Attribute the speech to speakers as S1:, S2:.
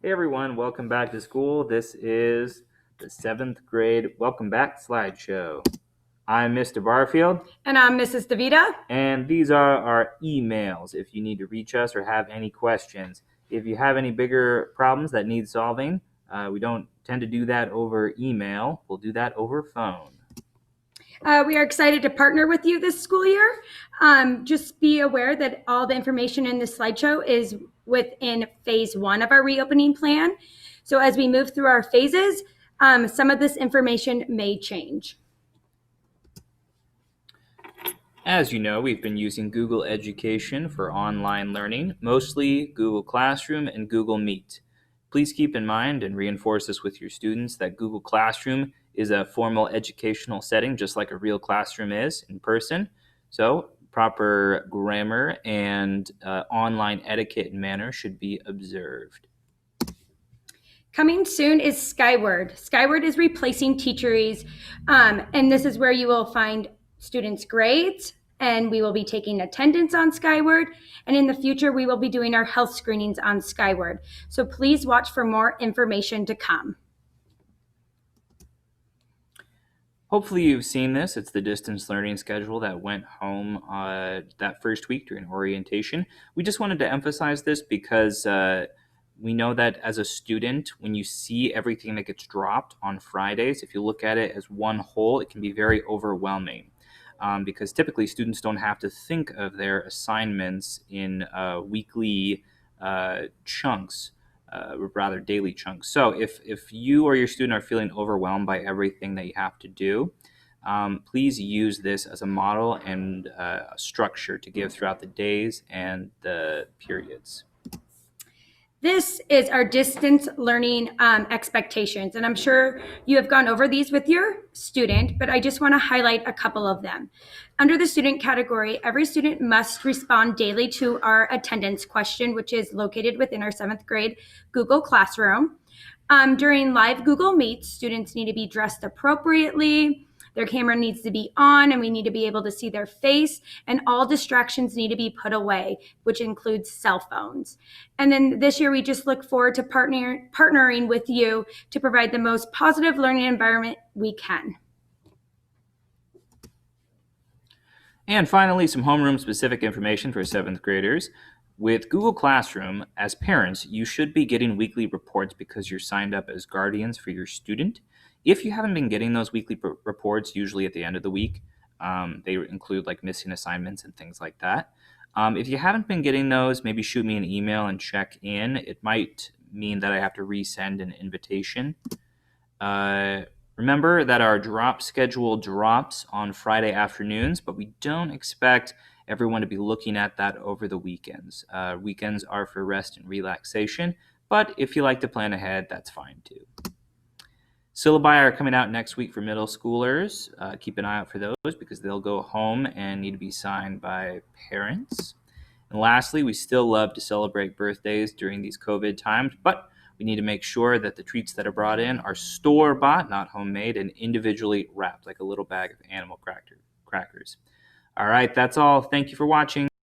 S1: Hey everyone, welcome back to school. This is the 7th grade Welcome Back slideshow. I'm Mr. Barfield.
S2: And I'm Mrs. DeVita.
S1: And these are our emails if you need to reach us or have any questions. If you have any bigger problems that need solving, we don't tend to do that over email. We'll do that over phone.
S2: We are excited to partner with you this school year. Just be aware that all the information in this slideshow is within phase 1 of our reopening plan. So as we move through our phases, some of this information may change.
S1: As you know, we've been using Google Education for online learning, mostly Google Classroom and Google Meet. Please keep in mind and reinforce this with your students that Google Classroom is a formal educational setting, just like a real classroom is in person. So proper grammar and online etiquette and manners should be observed.
S2: Coming soon is Skyward. Skyward is replacing Teacheries, and this is where you will find students' grades, and we will be taking attendance on Skyward. And in the future, we will be doing our health screenings on Skyward. So please watch for more information to come.
S1: Hopefully you've seen this. It's the distance learning schedule that went home that first week during orientation. We just wanted to emphasize this because we know that as a student, when you see everything that gets dropped on Fridays, if you look at it as one whole, it can be very overwhelming. Because typically students don't have to think of their assignments in weekly chunks, rather daily chunks. So if you or your student are feeling overwhelmed by everything that you have to do, please use this as a model and a structure to give throughout the days and the periods.
S2: This is our distance learning expectations, and I'm sure you have gone over these with your student, but I just want to highlight a couple of them. Under the student category, every student must respond daily to our attendance question, which is located within our 7th grade Google Classroom. During live Google Meets, students need to be dressed appropriately. Their camera needs to be on, and we need to be able to see their face, and all distractions need to be put away, which includes cell phones. And then this year, we just look forward to partnering with you to provide the most positive learning environment we can.
S1: And finally, some homeroom specific information for 7th graders. With Google Classroom, as parents, you should be getting weekly reports because you're signed up as guardians for your student. If you haven't been getting those weekly reports, usually at the end of the week, they include like missing assignments and things like that. If you haven't been getting those, maybe shoot me an email and check in. It might mean that I have to resend an invitation. Remember that our drop schedule drops on Friday afternoons, but we don't expect everyone to be looking at that over the weekends. Weekends are for rest and relaxation, but if you like to plan ahead, that's fine too. Syllabi are coming out next week for middle schoolers. Keep an eye out for those because they'll go home and need to be signed by parents. And lastly, we still love to celebrate birthdays during these COVID times, but we need to make sure that the treats that are brought in are store-bought, not homemade, and individually wrapped like a little bag of animal crackers. All right, that's all. Thank you for watching.